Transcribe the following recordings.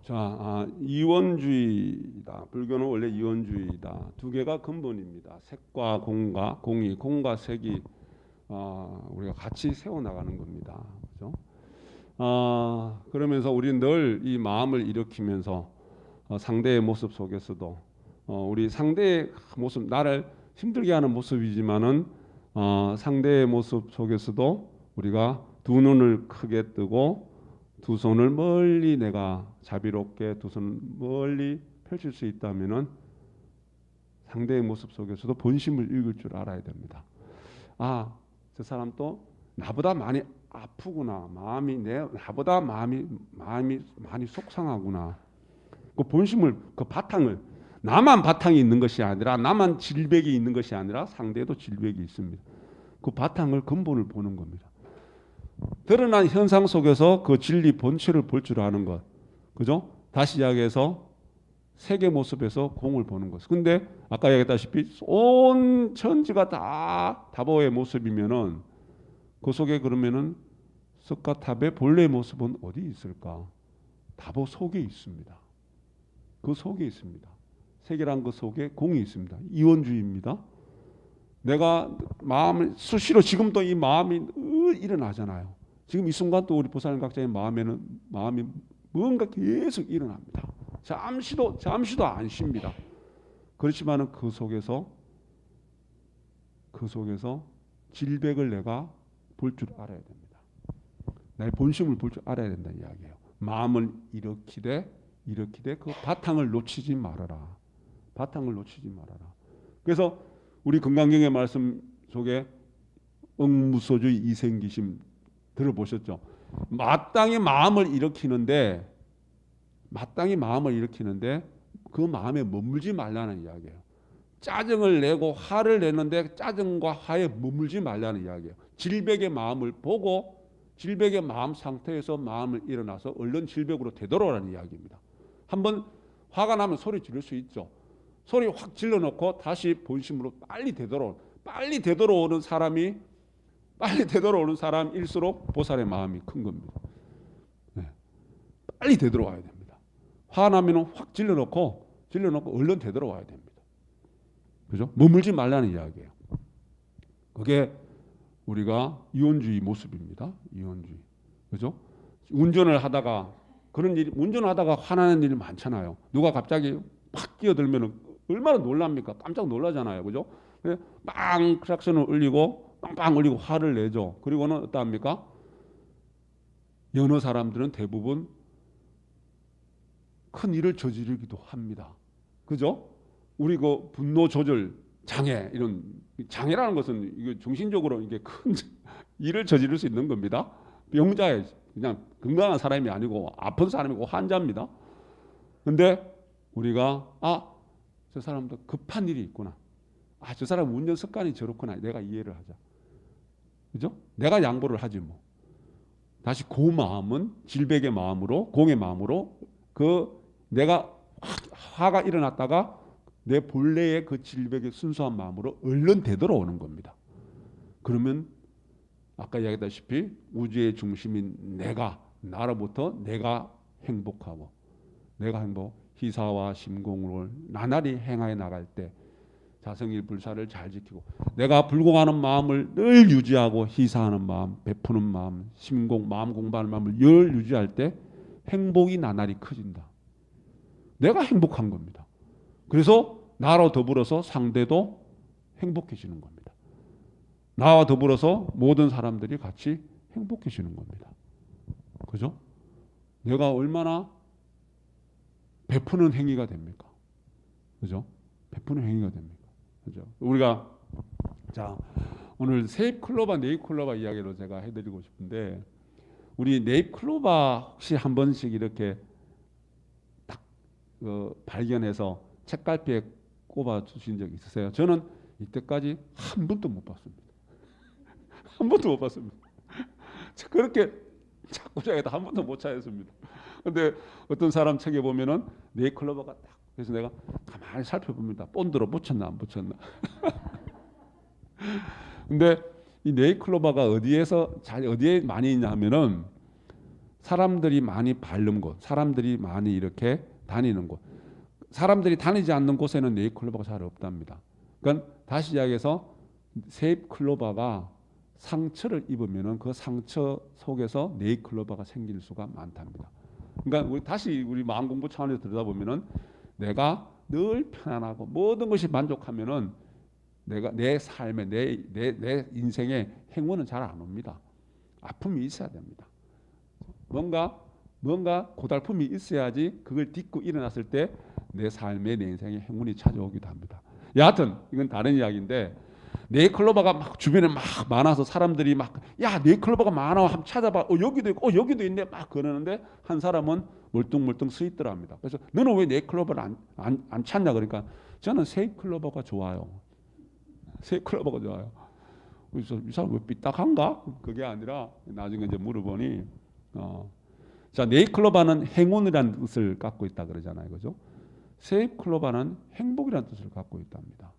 자, 이원주의다. 불교는 원래 이원주의다. 두 개가 근본입니다. 색과 공과 색이 우리가 같이 세워 나가는 겁니다. 그죠? 그러면서 우리는 늘 이 마음을 일으키면서 상대의 모습 속에서도 우리 상대의 모습, 나를 힘들게 하는 모습이지만은 상대의 모습 속에서도 우리가 두 눈을 크게 뜨고 두 손을 멀리 내가 자비롭게 두 손을 멀리 펼칠 수 있다면은 상대의 모습 속에서도 본심을 읽을 줄 알아야 됩니다. 저 사람 또 나보다 많이 아프구나. 나보다 마음이 많이 속상하구나. 그 본심을, 그 바탕을, 나만 바탕이 있는 것이 아니라, 나만 질백이 있는 것이 아니라 상대도 질백이 있습니다. 그 바탕을, 근본을 보는 겁니다. 드러난 현상 속에서 그 진리 본체를 볼 줄 아는 것. 그죠? 다시 이야기해서 색의 모습에서 공을 보는 것. 근데 아까 얘기했다시피 온 천지가 다 다보의 모습이면은 그 속에 그러면은 석과 탑의 본래의 모습은 어디 있을까? 다보 속에 있습니다. 그 속에 있습니다. 색이란 그 속에 공이 있습니다. 이원주의입니다. 내가 마음을 수시로 지금도 이 마음이 일어나잖아요. 지금 이 순간 또 우리 보살님 각자의 마음이 뭔가 계속 일어납니다. 잠시도 안 쉽니다. 그렇지만은 그 속에서 질백을 내가 볼 줄 알아야 됩니다. 나의 본심을 볼 줄 알아야 된다는 이야기예요. 마음을 일으키되 그 바탕을 놓치지 말아라. 바탕을 놓치지 말아라. 그래서 우리 금강경의 말씀 속에 응무소주의 이생기심 들어보셨죠? 마땅히 마음을 일으키는데 그 마음에 머물지 말라는 이야기예요. 짜증을 내고 화를 내는데 짜증과 화에 머물지 말라는 이야기예요. 질백의 마음을 보고 질백의 마음 상태에서 마음을 일어나서 얼른 질백으로 되돌아오라는 이야기입니다. 한번 화가 나면 소리 지를 수 있죠. 소리 확 질러놓고 다시 본심으로 빨리 되돌아오는 사람일수록 보살의 마음이 큰 겁니다. 네. 빨리 되돌아와야 됩니다. 화나면 확 질러놓고 얼른 되돌아와야 됩니다. 그죠? 머물지 말라는 이야기예요. 그게 우리가 이원주의 모습입니다. 이원주의. 그죠? 운전을 하다가 화나는 일이 많잖아요. 누가 갑자기 확 끼어들면 얼마나 놀랍니까? 깜짝 놀라잖아요. 그죠? 빵 크락션을 울리고 빵빵 울리고 화를 내죠. 그리고는 어떠합니까? 여느 사람들은 대부분 큰 일을 저지르기도 합니다. 그죠? 우리 그 분노 조절 장애, 이런 장애라는 것은 이게 정신적으로 이게 큰 일을 저지를 수 있는 겁니다. 병자에 그냥 건강한 사람이 아니고 아픈 사람이고 환자입니다. 근데 우리가 저 사람도 급한 일이 있구나. 저 사람 운전 습관이 저렇구나. 내가 이해를 하자. 그죠? 내가 양보를 하지 뭐. 다시 그 마음은 질백의 마음으로, 공의 마음으로 내가 화가 일어났다가 내 본래의 그 질백의 순수한 마음으로 얼른 되돌아오는 겁니다. 그러면 아까 이야기했다시피 우주의 중심인 나로부터 내가 행복하고 희사와 심공을 나날이 행하여 나갈 때 자성일불사를 잘 지키고 내가 불공하는 마음을 늘 유지하고 희사하는 마음, 베푸는 마음, 마음 공부하는 마음을 늘 유지할 때 행복이 나날이 커진다. 내가 행복한 겁니다. 그래서 나로 더불어서 상대도 행복해지는 겁니다. 나와 더불어서 모든 사람들이 같이 행복해지는 겁니다. 그죠? 내가 얼마나 베푸는 행위가 됩니까? 그죠? 베푸는 행위가 됩니까? 그죠? 우리가 오늘 세입클로바, 네잎클로바 이야기로 제가 해드리고 싶은데 우리 네잎클로바 혹시 한 번씩 이렇게 딱 발견해서 책갈피에 꼽아 주신 적 있으세요? 저는 이때까지 한 번도 못 봤습니다. 한 번도 못 봤습니다. 그렇게 자꾸 자기도 한 번도 못 찾았습니다. 근데 어떤 사람 책에 보면은 네잎클로버가 딱 그래서 내가 가만히 살펴봅니다. 본드로 붙였나 안 붙였나. 근데 이 네잎클로버가 어디에 많이 있냐면은 사람들이 많이 밟는 곳, 사람들이 많이 이렇게 다니는 곳, 사람들이 다니지 않는 곳에는 네잎클로버가 잘 없답니다. 그러니까 다시 이야기해서 세잎클로버가 상처를 입으면은 그 상처 속에서 네잎클로버가 생길 수가 많답니다. 그러니까 우리 마음 공부 차원에서 들여다보면은 내가 늘 편안하고 모든 것이 만족하면은 내가 내 삶에 내 인생에 행운은 잘 안 옵니다. 아픔이 있어야 됩니다. 뭔가 고달픔이 있어야지 그걸 딛고 일어났을 때 내 삶에 내 인생에 행운이 찾아오기도 합니다. 여하튼 이건 다른 이야기인데 네잎클로버가 막 주변에 막 많아서 사람들이 막 야 네잎클로버가 많아 한번 찾아봐. 여기도 있고 여기도 있네 막 그러는데 한 사람은 멀뚱멀뚱 서 있더랍니다. 그래서 너는 왜 네잎클로버를 안 찾냐 그러니까 저는 세잎클로버가 좋아요. 세잎클로버가 좋아요. 그래서 이 사람 왜 삐딱한가? 그게 아니라 나중에 이제 물어보니 자 네잎클로버는 행운이라는 뜻을 갖고 있다 그러잖아요, 그죠? 세잎클로버는 행복이라는 뜻을 갖고 있답니다.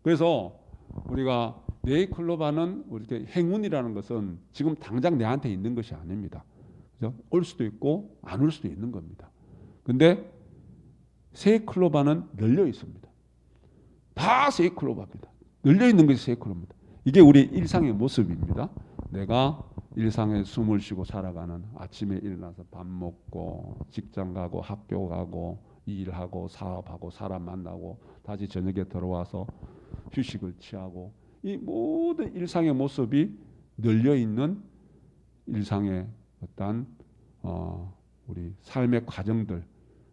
그래서 우리가 네잎클로버는 이렇게 행운이라는 것은 지금 당장 내한테 있는 것이 아닙니다. 그죠? 올 수도 있고 안 올 수도 있는 겁니다. 근데 세잎클로버는 널려 있습니다. 다 세잎클로버입니다. 널려 있는 것이 세잎클로버입니다. 이게 우리 일상의 모습입니다. 내가 일상에 숨을 쉬고 살아가는 아침에 일어나서 밥 먹고 직장 가고 학교 가고 일하고 사업하고 사람 만나고 다시 저녁에 들어와서 휴식을 취하고 이 모든 일상의 모습이 널려 있는 일상의 어떤 우리 삶의 과정들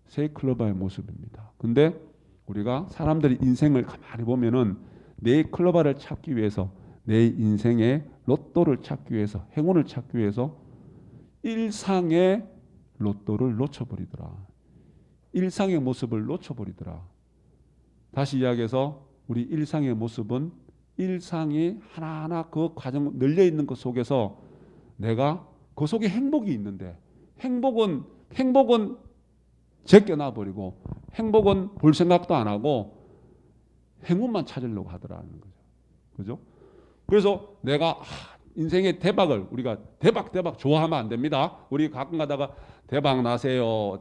세잎클로버의 모습입니다. 근데 우리가 사람들이 인생을 가만히 보면은 네잎클로버를 찾기 위해서 내 인생의 로또를 찾기 위해서 행운을 찾기 위해서 일상의 로또를 놓쳐버리더라. 일상의 모습을 놓쳐버리더라. 다시 이야기해서 우리 일상의 모습은 일상이 하나하나 그 과정 널려 있는 것 속에서 내가 그 속에 행복이 있는데 행복은 제껴놔 버리고 행복은 볼 생각도 안 하고 행운만 찾으려고 하더라는 거죠. 그죠? 그래서 내가 인생의 대박을 우리가 대박 좋아하면 안 됩니다. 우리 가끔 가다가 대박 나세요.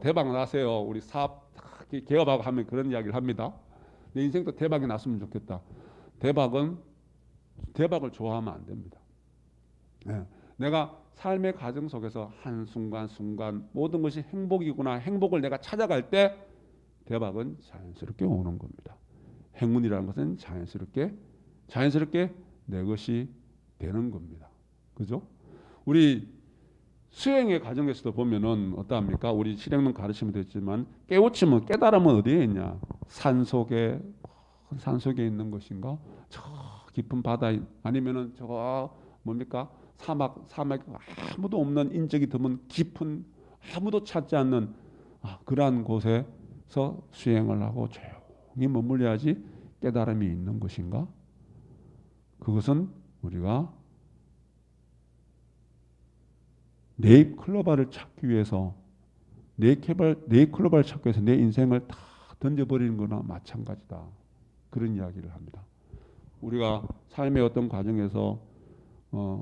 우리 사업 개업하고 하면 그런 이야기를 합니다. 내 인생도 대박이 났으면 좋겠다. 대박을 좋아하면 안 됩니다. 네. 내가 삶의 과정 속에서 한순간 모든 것이 행복이구나. 행복을 내가 찾아갈 때 대박은 자연스럽게 오는 겁니다. 행운이라는 것은 자연스럽게 내 것이 되는 겁니다. 그죠? 우리 수행의 과정에서도 보면은 어떠합니까? 우리 실행론 가르치면 됐지만 깨우침은 깨달음은 어디에 있냐? 산 속에 있는 것인가? 저 깊은 바다 아니면은 저 뭡니까? 사막 아무도 없는 인적이 드문 깊은 아무도 찾지 않는 그러한 곳에서 수행을 하고 조용히 머물러야지 깨달음이 있는 것인가? 그것은 우리가 네잎클로버를 찾기 위해서 네잎클로버를 찾기 위해서 내 인생을 다 던져버리는 거나 마찬가지다. 그런 이야기를 합니다. 우리가 삶의 어떤 과정에서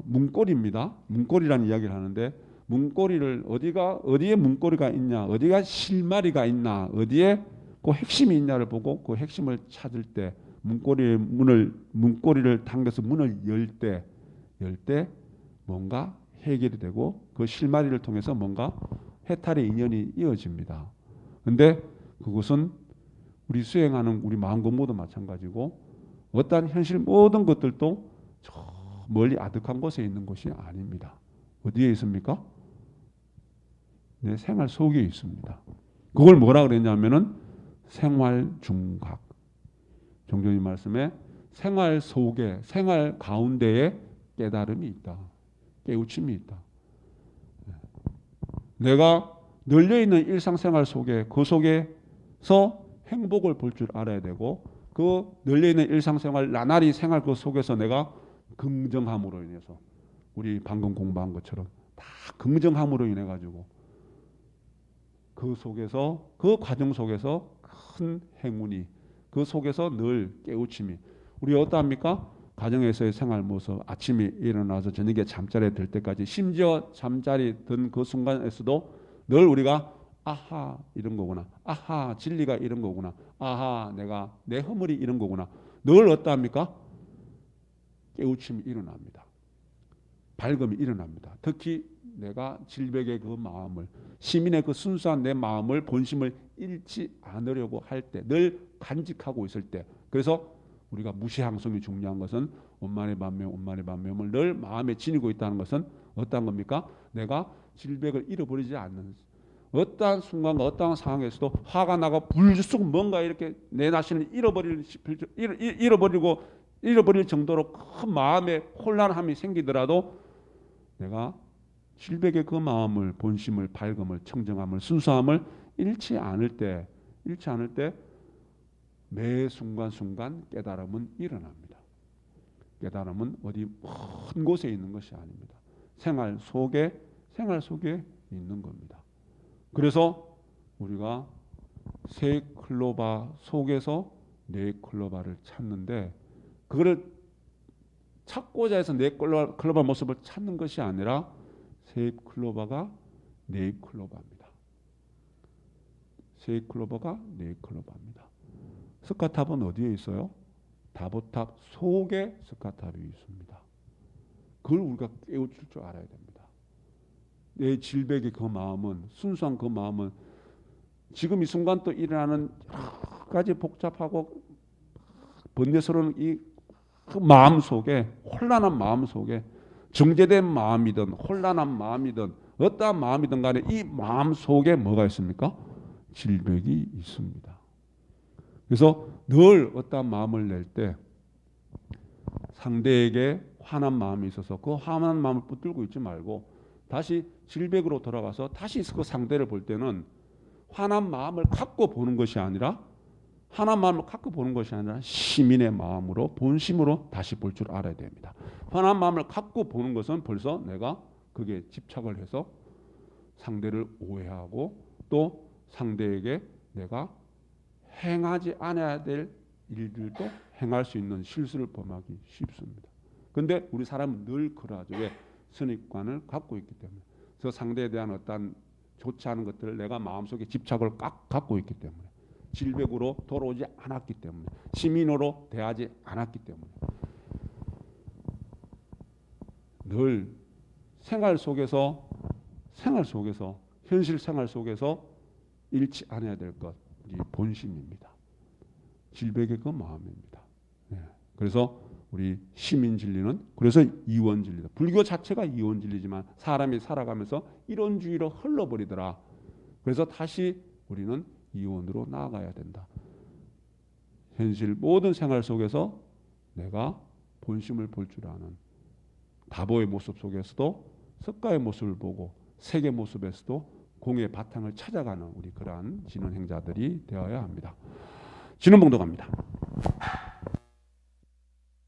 문고리입니다. 문고리라는 이야기를 하는데 문고리를 어디에 문고리가 있냐, 어디가 실마리가 있나, 어디에 그 핵심이 있냐를 보고 그 핵심을 찾을 때 문고리를 당겨서 문을 열 때 뭔가 해결이 되고 그 실마리를 통해서 뭔가 해탈의 인연이 이어집니다. 근데 그것은 우리 수행하는 우리 마음 공부도 마찬가지고 어떠한 현실 모든 것들도 저 멀리 아득한 곳에 있는 것이 아닙니다. 어디에 있습니까? 내 생활 속에 있습니다. 그걸 뭐라 그랬냐면은 생활 중각. 종교님 말씀에 생활 속에 생활 가운데에 깨달음이 있다. 깨우침이 있다. 내가 널려있는 일상생활 속에 그 속에서 행복을 볼 줄 알아야 되고 그 널려있는 일상생활 나날이 생활 그 속에서 내가 긍정함으로 인해서 우리 방금 공부한 것처럼 다 긍정함으로 인해 가지고 그 속에서 그 과정 속에서 큰 행운이 그 속에서 늘 깨우침이 우리 어떠합니까? 가정에서의 생활 모습, 아침에 일어나서 저녁에 잠자리에 들 때까지, 심지어 잠자리 든 그 순간에서도 늘 우리가 아하 이런 거구나, 아하 진리가 이런 거구나, 아하 내가 내 허물이 이런 거구나, 늘 어떠합니까? 깨우침이 일어납니다. 밝음이 일어납니다. 특히 내가 질백의 그 마음을, 시민의 그 순수한 내 마음을, 본심을 잃지 않으려고 할 때, 늘 간직하고 있을 때, 그래서 우리가 무시항성이 중요한 것은 원만의 반면 원만의 반면을 늘 마음에 지니고 있다는 것은 어떠한 겁니까? 내가 질백을 잃어버리지 않는, 어떠한 순간과 어떠한 상황에서도 화가 나고 불쑥 뭔가 이렇게 내 자신을 잃어버릴 정도로 큰 마음의 혼란함이 생기더라도 내가 질백의 그 마음을, 본심을, 밝음을, 청정함을, 순수함을 잃지 않을 때 매 순간순간 깨달음은 일어납니다. 깨달음은 어디 먼 곳에 있는 것이 아닙니다. 생활 속에 있는 겁니다. 그래서 우리가 세 클로바 속에서 네 클로바를 찾는데, 그거를 찾고자 해서 네 클로바 모습을 찾는 것이 아니라 세 클로바가 네 클로바입니다. 세 클로바가 네 클로바입니다. 스카탑은 어디에 있어요? 다보탑 속에 스카탑이 있습니다. 그걸 우리가 깨우칠 줄 알아야 됩니다. 내 질백의 그 마음은, 순수한 그 마음은 지금 이 순간 또 일어나는 여러 가지 복잡하고 번뇌스러운 이 그 마음 속에, 혼란한 마음 속에, 정제된 마음이든 혼란한 마음이든 어떠한 마음이든 간에 이 마음 속에 뭐가 있습니까? 질백이 있습니다. 그래서 늘 어떠한 마음을 낼 때 상대에게 화난 마음이 있어서 그 화난 마음을 붙들고 있지 말고 다시 질백으로 돌아가서 다시 그 상대를 볼 때는 화난 마음을 갖고 보는 것이 아니라 시민의 마음으로, 본심으로 다시 볼 줄 알아야 됩니다. 화난 마음을 갖고 보는 것은 벌써 내가 그게 집착을 해서 상대를 오해하고 또 상대에게 내가 행하지 않아야 될 일들도 행할 수 있는 실수를 범하기 쉽습니다. 그런데 우리 사람은 늘 그러하죠. 왜? 선입관을 갖고 있기 때문에. 그 상대에 대한 어떤 좋지 않은 것들을 내가 마음속에 집착을 갖고 있기 때문에, 질백으로 돌아오지 않았기 때문에, 시민으로 대하지 않았기 때문에 늘 생활 속에서 현실 생활 속에서 잃지 않아야 될 것, 이 본심입니다. 질백의 그 마음입니다. 그래서 우리 시민 진리는 그래서 이원 진리다. 불교 자체가 이원 진리지만 사람이 살아가면서 이론주의로 흘러버리더라. 그래서 다시 우리는 이원으로 나아가야 된다. 현실 모든 생활 속에서 내가 본심을 볼 줄 아는, 다보의 모습 속에서도 석가의 모습을 보고 색의 모습에서도 공의 바탕을 찾아가는 우리 그러한 진언행자들이 되어야 합니다. 진언봉독합니다.